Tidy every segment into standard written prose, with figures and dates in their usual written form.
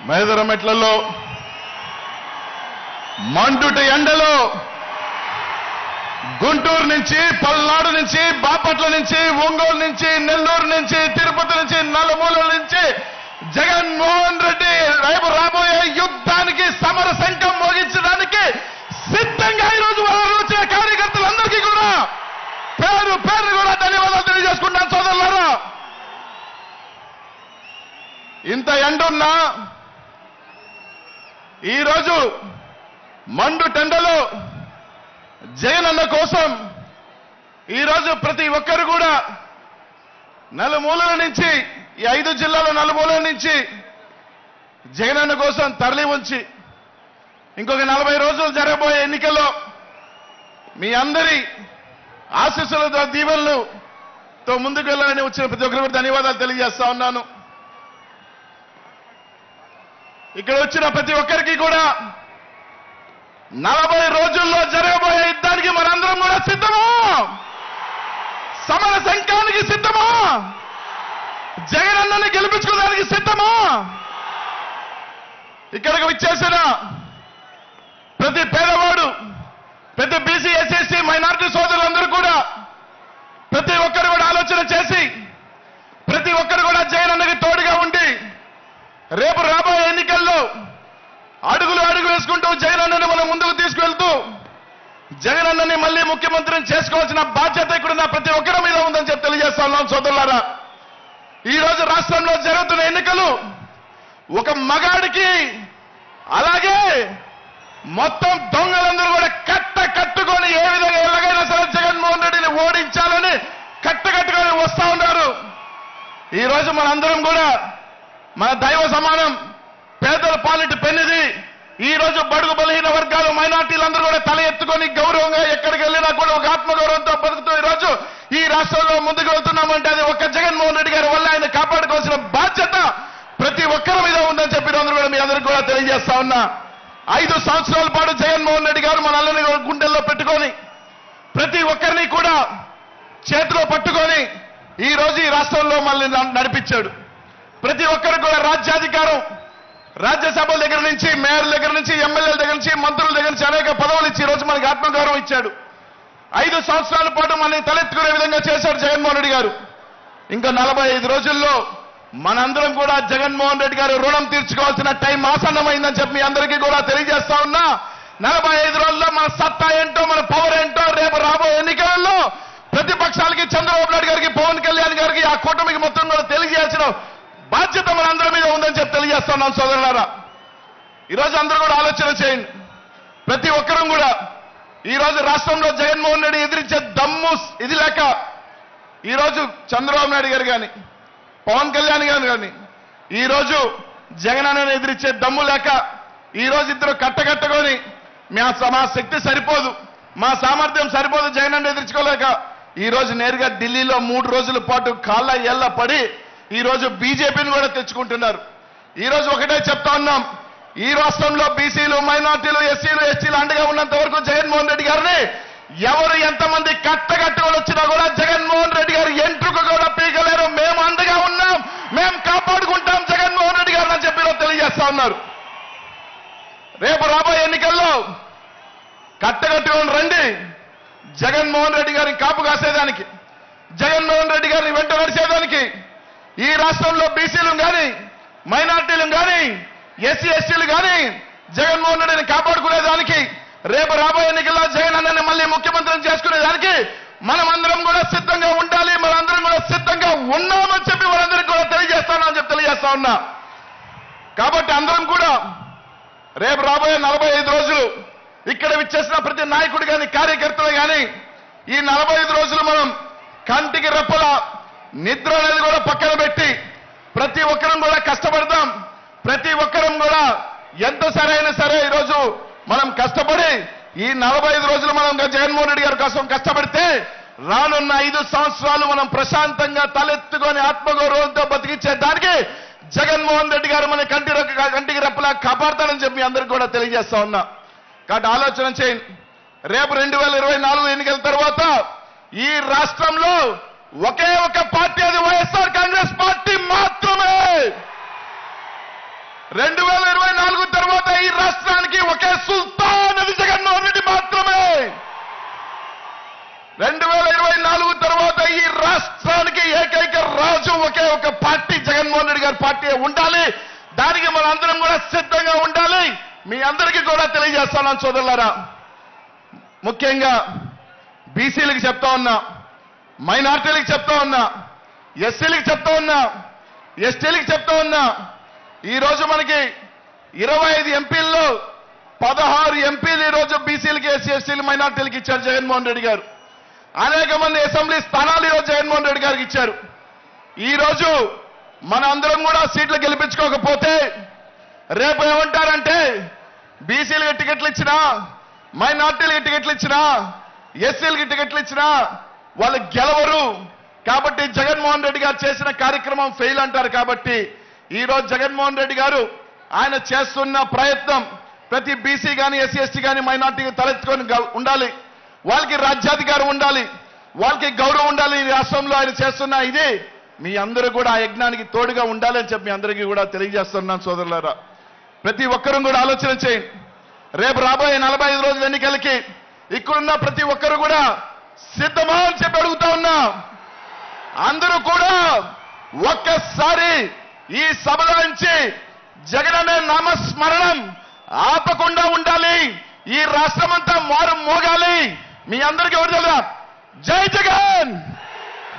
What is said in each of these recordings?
మేదరమెట్లలో మండుటి ఎండలో గుంటూరు నుంచి, పల్నాడు నుంచి, బాపట్ల నుంచి, ఒంగోలు నుంచి, నెల్లూరు నుంచి, తిరుపతి నుంచి, నలుమూలల నుంచి జగన్మోహన్ రెడ్డి రేపు రాబోయే యుద్ధానికి సమర శంఖం మోగించడానికి సిద్ధంగా ఈరోజు వచ్చిన కార్యకర్తలందరికీ కూడా పేరు పేరు కూడా ధన్యవాదాలు తెలియజేసుకుంటాను సోదరులారా. ఇంత ఎండున్నా ఈరోజు మండు టెండలో జగనన్న కోసం ఈరోజు ప్రతి ఒక్కరు కూడా నలుమూలల నుంచి, ఈ 5 జిల్లాల నలుమూలల నుంచి జగనన్న కోసం తరలి ఉంచి ఇంకొక 40 రోజులు జరగబోయే ఎన్నికల్లో మీ అందరి ఆశీస్సులతో, దీవెనలతో ముందుకు వెళ్ళాలని వచ్చిన ప్రతి ఒక్కరికి ధన్యవాదాలు తెలియజేస్తా ఉన్నాను. ఇక్కడ వచ్చిన ప్రతి ఒక్కరికి కూడా 40 రోజుల్లో జరగబోయే యుద్ధానికి మనందరం కూడా సిద్ధమా? సమర శంఖానికి సిద్ధమా? జగనన్నని గెలిపించుకోవడానికి సిద్ధమా? ఇక్కడికి విచ్చేసిన ప్రతి పేదవాడు, ప్రతి బీసీ, ఎస్సీ, మైనారిటీ సోదరులందరూ కూడా ప్రతి ఒక్కరు కూడా ఆలోచన చేసి ప్రతి ఒక్కరు కూడా జగనన్నకి తోడుగా ఉండి రేపు రాబోయే ఎన్నికల్లో అడుగులు వేసుకుంటూ జగనన్నని మనం ముందుకు తీసుకువెళ్తూ జగనన్నని మళ్ళీ ముఖ్యమంత్రిని చేసుకోవాల్సిన బాధ్యత ఇక్కడున్న ప్రతి ఒక్కరి మీద ఉందని చెప్పి తెలియజేస్తా ఉన్నాం సోదరులారా. ఈ రోజు రాష్ట్రంలో జరుగుతున్న ఎన్నికలు ఒక మగాడికి, అలాగే మొత్తం దొంగలందరూ కూడా కట్టుకొని ఏ విధంగా ఎలాగైనా సరే జగన్మోహన్ రెడ్డిని ఓడించాలని కట్టుకొని వస్తా ఉన్నారు. ఈ రోజు మనందరం కూడా మన దైవ సమానం, పేదల పాలిటి పెన్నిది. ఈ రోజు బడుగు బలహీన వర్గాలు, మైనార్టీలందరూ కూడా తల ఎత్తుకొని గౌరవంగా ఎక్కడికి వెళ్ళినా కూడా ఒక ఆత్మగౌరవంతో బతుకుతూ ఈ రోజు ఈ రాష్ట్రంలో ముందుకు వెళ్తున్నామంటే అది ఒక్క జగన్మోహన్ రెడ్డి గారి వల్ల ఆయన కాపాడుకోవాల్సిన బాధ్యత ప్రతి ఒక్కరి మీద ఉందని చెప్పి అందరూ కూడా మీ అందరికీ కూడా తెలియజేస్తా ఉన్నా. 5 సంవత్సరాల పాటు జగన్మోహన్ రెడ్డి గారు మనల్ని గుండెల్లో పెట్టుకొని ప్రతి ఒక్కరిని కూడా చేతిలో పట్టుకొని ఈ రోజు ఈ రాష్ట్రంలో మనల్ని నడిపించాడు. ప్రతి ఒక్కరు కూడా రాజ్యాధికారం, రాజ్యసభల దగ్గర నుంచి, మేయర్ దగ్గర నుంచి, ఎమ్మెల్యేల దగ్గర నుంచి, మంత్రుల దగ్గర నుంచి అనేక పదవులు ఇచ్చి ఈ రోజు మనకి ఆత్మగౌరవం ఇచ్చాడు. 5 సంవత్సరాల పాటు మనల్ని తలెత్తుకునే విధంగా చేశాడు జగన్మోహన్ రెడ్డి గారు. ఇంకా 45 రోజుల్లో మనందరం కూడా జగన్మోహన్ రెడ్డి గారు రుణం తీర్చుకోవాల్సిన టైం ఆసన్నమైందని చెప్పి మీ అందరికీ కూడా తెలియజేస్తా ఉన్నా. 45 రోజుల్లో మన సత్తా ఏంటో, మన పవర్ ఏంటో రేపు రాబోయే ఎన్నికలలో ప్రతిపక్షాలకి, చంద్రబాబు నాయుడు గారికి, పవన్ కళ్యాణ్ గారికి, ఆ కూటమికి మొత్తం కూడా తెలియజేయాల్సిన బాధ్యత మనందరి మీద ఉందని చెప్పి తెలియజేస్తున్నాం సోదరులారా. ఈరోజు అందరూ కూడా ఆలోచన చేయండి. ప్రతి ఒక్కరూ కూడా ఈరోజు రాష్ట్రంలో జగన్మోహన్ రెడ్డి ఎదిరించే దమ్ము ఇది లేక ఈరోజు చంద్రబాబు నాయుడు గారు కానీ, పవన్ కళ్యాణ్ గారు కానీ ఈరోజు జగనన్నను ఎదిరించే దమ్ము లేక ఈరోజు ఇద్దరు కట్టగట్టుకొని మా శక్తి సరిపోదు, మా సామర్థ్యం సరిపోదు జగనన్న ఎదిరించుకోలేక ఈరోజు నేరుగా ఢిల్లీలో 3 రోజుల పాటు కాళ్ళ ఏళ్ల పడి ఈరోజు బీజేపీని కూడా తెచ్చుకుంటున్నారు. ఈరోజు ఒకటే చెప్తా ఉన్నాం, ఈ రాష్ట్రంలో బీసీలు, మైనార్టీలు, ఎస్సీలు, ఎస్టీలు అండగా ఉన్నంత వరకు జగన్మోహన్ రెడ్డి గారిని ఎవరు ఎంతమంది కట్టగట్టుకొని వచ్చినా కూడా జగన్మోహన్ రెడ్డి గారు ఎంట్రుక కూడా పీకలేరు. మేము అండగా ఉన్నాం, మేము కాపాడుకుంటాం జగన్మోహన్ రెడ్డి గారిని అని చెప్పి తెలియజేస్తా ఉన్నారు. రేపు రాబోయే ఎన్నికల్లో కట్టగట్టుకొని రండి. జగన్మోహన్ రెడ్డి గారిని కాపు కాసేదానికి, జగన్మోహన్ రెడ్డి గారిని వెంట నడిచేదానికి, ఈ రాష్ట్రంలో బీసీలు కానీ, మైనార్టీలు కానీ, ఎస్సీ ఎస్టీలు కానీ జగన్మోహన్ రెడ్డిని కాపాడుకునేదానికి, రేపు రాబోయే ఎన్నికల్లో జగనన్నని మళ్ళీ ముఖ్యమంత్రిని చేసుకునేదానికి మనమందరం కూడా సిద్ధంగా ఉండాలి. మనందరం కూడా సిద్ధంగా ఉన్నామని చెప్పి మనందరికీ కూడా తెలియజేస్తానని చెప్పి తెలియజేస్తా ఉన్నా. కాబట్టి అందరం కూడా రేపు రాబోయే 45 రోజులు ఇక్కడ విచ్చేసిన ప్రతి నాయకుడు కానీ, కార్యకర్తలు కానీ ఈ 45 రోజులు మనం కంటికి రెప్పల నిద్ర అనేది కూడా పక్కన పెట్టి ప్రతి ఒక్కరం కూడా కష్టపడదాం. ప్రతి ఒక్కరం కూడా ఎంత సరైనా సరే ఈరోజు మనం కష్టపడి ఈ 45 రోజులు మనం జగన్మోహన్ రెడ్డి గారి కోసం కష్టపడితే రానున్న 5 సంవత్సరాలు మనం ప్రశాంతంగా తలెత్తుకొని ఆత్మగౌరవంతో బతికించే దానికి జగన్మోహన్ రెడ్డి గారు మన కంటికి రెప్పలా కాపాడతానని చెప్పి అందరికీ కూడా తెలియజేస్తా ఉన్నా. కాబట్టి ఆలోచన చేయండి. రేపు 2024 ఎన్నికల తర్వాత ఈ రాష్ట్రంలో ఒకే ఒక పార్టీ, అది వైఎస్ఆర్ కాంగ్రెస్ పార్టీ మాత్రమే. 2024 తర్వాత ఈ రాష్ట్రానికి ఒకే సుల్తాన్ అది జగన్మోహన్ రెడ్డి మాత్రమే. 2024 తర్వాత ఈ రాష్ట్రానికి ఏకైక రాజు ఒకే ఒక పార్టీ జగన్మోహన్ రెడ్డి గారి పార్టీ ఉండాలి. దానికి మనందరం కూడా సిద్ధంగా ఉండాలి. మీ అందరికీ కూడా తెలియజేస్తున్నాను సోదరులారా. ముఖ్యంగా బీసీలకు చెప్తా ఉన్నా, మైనార్టీలకు చెప్తా ఉన్నా, ఎస్సీలకు చెప్తా ఉన్నా, ఎస్టీలకు చెప్తా ఉన్నా. ఈరోజు మనకి 25 ఎంపీల్లో 16 ఎంపీలు ఈరోజు బీసీలకి, ఎస్సీ ఎస్టీలు, మైనార్టీలకు ఇచ్చారు జగన్మోహన్ రెడ్డి గారు. అనేక మంది అసెంబ్లీ స్థానాలు ఈరోజు జగన్మోహన్ రెడ్డి గారికి ఇచ్చారు. ఈరోజు మన అందరం కూడా సీట్లు గెలిపించుకోకపోతే రేపు ఏమంటారంటే బీసీలకు టికెట్లు ఇచ్చినా, మైనార్టీలకు టికెట్లు ఇచ్చినా, ఎస్సీలకి టికెట్లు ఇచ్చినా వాళ్ళు గెలవరు. కాబట్టి జగన్మోహన్ రెడ్డి గారు చేసిన కార్యక్రమం ఫెయిల్ అంటారు. కాబట్టి ఈరోజు జగన్మోహన్ రెడ్డి గారు ఆయన చేస్తున్న ప్రయత్నం ప్రతి బీసీ కానీ, ఎస్సీ ఎస్టీ కానీ, మైనార్టీకి తలెత్తుకొని ఉండాలి. వాళ్ళకి రాజ్యాధికారం ఉండాలి, వాళ్ళకి గౌరవం ఉండాలి. ఈ రాష్ట్రంలో ఆయన చేస్తున్న ఇది మీ అందరూ కూడా ఆ యజ్ఞానికి తోడుగా ఉండాలని చెప్పి మీ అందరికీ కూడా తెలియజేస్తున్నాను సోదరులారా. ప్రతి ఒక్కరూ కూడా ఆలోచన చేయండి. రేపు రాబోయే 45 రోజుల ఎన్నికలకి ఇక్కడున్న ప్రతి ఒక్కరు కూడా సిద్ధమా అని చెప్పి అడుగుతా ఉన్నా. అందరూ కూడా ఒక్కసారి ఈ సభలో నుంచి జగన్ అనే నామస్మరణం ఆపకుండా ఉండాలి. ఈ రాష్ట్రం అంతా మారు మోగాలి. మీ అందరికీ ఎవరు తెలుసా? జై జగన్,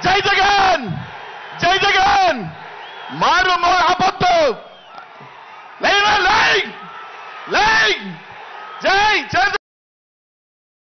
జై జగన్, జై జగన్. మారు ఆపొద్దు. లై లై జై జై